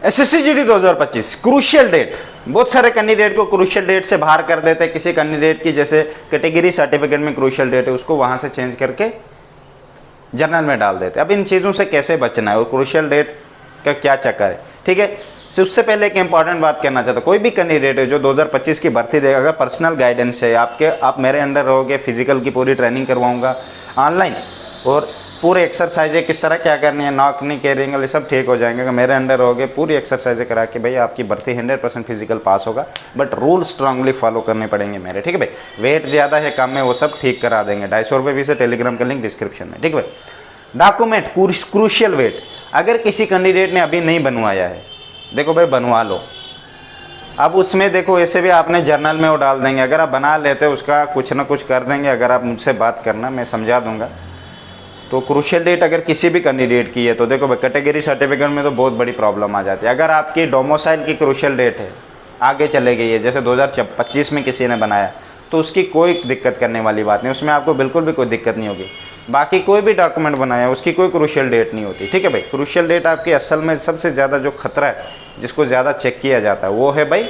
SSC GD 2025 crucial date. बहुत सारे candidate को क्रूशियल डेट से बाहर कर देते हैं। किसी कैंडिडेट की जैसे कैटेगरी सर्टिफिकेट में क्रूशियल डेट है, उसको वहां से चेंज करके जर्नल में डाल देते हैं। अब इन चीज़ों से कैसे बचना है और क्रूशियल डेट का क्या चक्कर है, ठीक है। उससे पहले एक इंपॉर्टेंट बात कहना चाहता हूँ, कोई भी कैंडिडेट है जो 2025 की भर्ती देगा, अगर पर्सनल गाइडेंस है आपके, आप मेरे अंडर रहोगे, फिजिकल की पूरी ट्रेनिंग करवाऊंगा ऑनलाइन, और पूरे एक्सरसाइजें किस तरह क्या करनी है, नॉक नहीं कैरिंग ये सब ठीक हो जाएंगे। अगर मेरे अंडर रहोगे, पूरी एक्सरसाइजें करा के भाई आपकी भर्ती 100% फिजिकल पास होगा, बट रूल स्ट्रांगली फॉलो करने पड़ेंगे मेरे, ठीक है भाई। वेट ज़्यादा है कम है वो सब ठीक करा देंगे। 250 रुपये भी से टेलीग्राम का लिंक डिस्क्रिप्शन में, ठीक है भाई। डॉक्यूमेंट क्रूशियल वेट, अगर किसी कैंडिडेट ने अभी नहीं बनवाया है, देखो भाई बनवा लो। अब उसमें देखो ऐसे भी आपने जर्नल में वो डाल देंगे, अगर आप बना लेते हो उसका कुछ ना कुछ कर देंगे। अगर आप मुझसे बात करना, मैं समझा दूंगा। तो क्रूशियल डेट अगर किसी भी कैंडिडेट की है तो देखो भाई कैटेगरी सर्टिफिकेट में तो बहुत बड़ी प्रॉब्लम आ जाती है। अगर आपकी डोमिसाइल की क्रूशियल डेट है, आगे चले गई है, जैसे 2025 में किसी ने बनाया, तो उसकी कोई दिक्कत करने वाली बात नहीं, उसमें आपको बिल्कुल भी कोई दिक्कत नहीं होगी। बाकी कोई भी डॉक्यूमेंट बनाया उसकी कोई क्रूशियल डेट नहीं होती, ठीक है भाई। क्रूशियल डेट आपकी असल में सबसे ज़्यादा जो खतरा है, जिसको ज़्यादा चेक किया जाता है, वो है भाई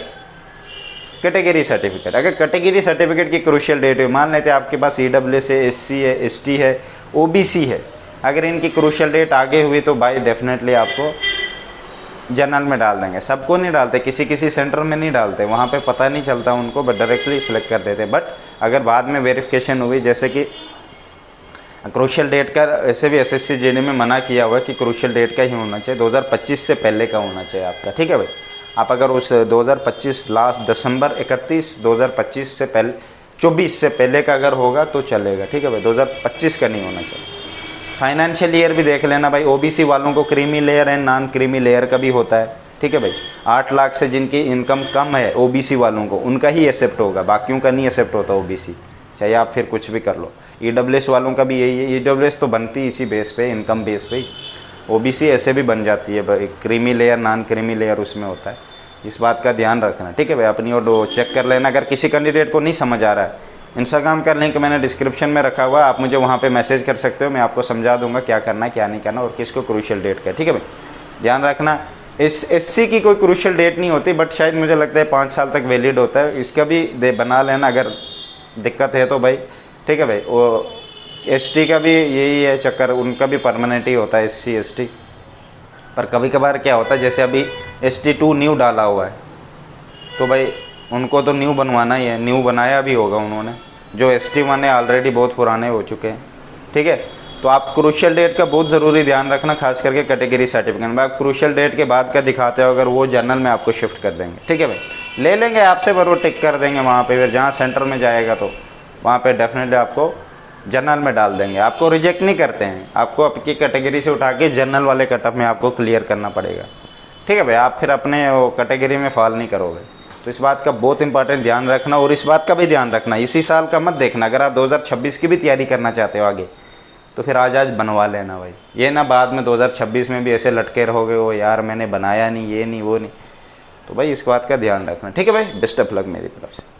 कैटेगरी सर्टिफिकेट। अगर कैटेगरी सर्टिफिकेट की क्रूशियल डेट है, मान लेते हैं आपके पास EWS है, SC है, ST है, OBC है, अगर इनकी क्रूशियल डेट आगे हुई तो भाई डेफिनेटली आपको जर्नल में डाल देंगे। सबको नहीं डालते, किसी किसी सेंटर में नहीं डालते, वहाँ पे पता नहीं चलता उनको, बट डायरेक्टली सिलेक्ट कर देते। बट अगर बाद में वेरिफिकेशन हुई, जैसे कि क्रूशियल डेट का ऐसे भी SSC GD में मना किया हुआ है कि क्रूशियल डेट का ही होना चाहिए, 2025 से पहले का होना चाहिए आपका, ठीक है भाई। आप अगर उस 2025 लास्ट दिसंबर 31 2025 से पहले 24 से पहले का अगर होगा तो चलेगा, ठीक है भाई। 2025 का नहीं होना चाहिए। फाइनेंशियल ईयर भी देख लेना भाई। OBC वालों को creamy layer and non creamy layer का भी होता है, ठीक है भाई। 8 लाख से जिनकी इनकम कम है OBC वालों को, उनका ही एक्सेप्ट होगा, बाकियों का नहीं एक्सेप्ट होता OBC, चाहे आप फिर कुछ भी कर लो। EWS वालों का भी यही है। EWS तो बनती इसी बेस पे, इनकम बेस पे। OBC ऐसे भी बन जाती है भाई, creamy layer non creamy layer उसमें होता है। इस बात का ध्यान रखना, ठीक है भाई। अपनी और चेक कर लेना। अगर किसी कैंडिडेट को नहीं समझ आ रहा है, इंस्टाग्राम का लिंक मैंने डिस्क्रिप्शन में रखा हुआ है, आप मुझे वहाँ पे मैसेज कर सकते हो, मैं आपको समझा दूंगा क्या करना है क्या नहीं करना और किसको क्रूशियल डेट का, ठीक है भाई। ध्यान रखना। इस SC की कोई क्रूशियल डेट नहीं होती, बट शायद मुझे लगता है 5 साल तक वैलिड होता है। इसका भी बना लेना अगर दिक्कत है तो भाई, ठीक है भाई। वो ST का भी यही है चक्कर, उनका भी परमानेंट ही होता है SC ST। पर कभी कभार क्या होता है, जैसे अभी ST2 न्यू डाला हुआ है, तो भाई उनको तो न्यू बनवाना ही है, न्यू बनाया भी होगा उन्होंने। जो ST1 है ऑलरेडी बहुत पुराने हो चुके हैं, ठीक है। तो आप क्रूशियल डेट का बहुत ज़रूरी ध्यान रखना, खास करके कैटेगरी सर्टिफिकेट में। आप क्रूशियल डेट के बाद का दिखाते हो, अगर वो जर्नल में आपको शिफ्ट कर देंगे, ठीक है भाई। ले लेंगे आपसे, पर वो टिक कर देंगे वहाँ पे, फिर जहाँ सेंटर में जाएगा तो वहाँ पे डेफिनेटली आपको जर्नल में डाल देंगे। आपको रिजेक्ट नहीं करते हैं, आपको आपकी कैटेगरी से उठा के जर्नल वाले कटअप में आपको क्लियर करना पड़ेगा, ठीक है भाई। आप फिर अपने वो कैटेगरी में फॉल नहीं करोगे। तो इस बात का बहुत इंपॉर्टेंट ध्यान रखना। और इस बात का भी ध्यान रखना, इसी साल का मत देखना। अगर आप 2026 की भी तैयारी करना चाहते हो आगे, तो फिर आज बनवा लेना भाई। ये ना बाद में 2026 में भी ऐसे लटके रहोगे, वो यार मैंने बनाया नहीं, ये नहीं वो नहीं। तो भाई इस बात का ध्यान रखना, ठीक है भाई। बेस्ट ऑफ लक मेरी तरफ से।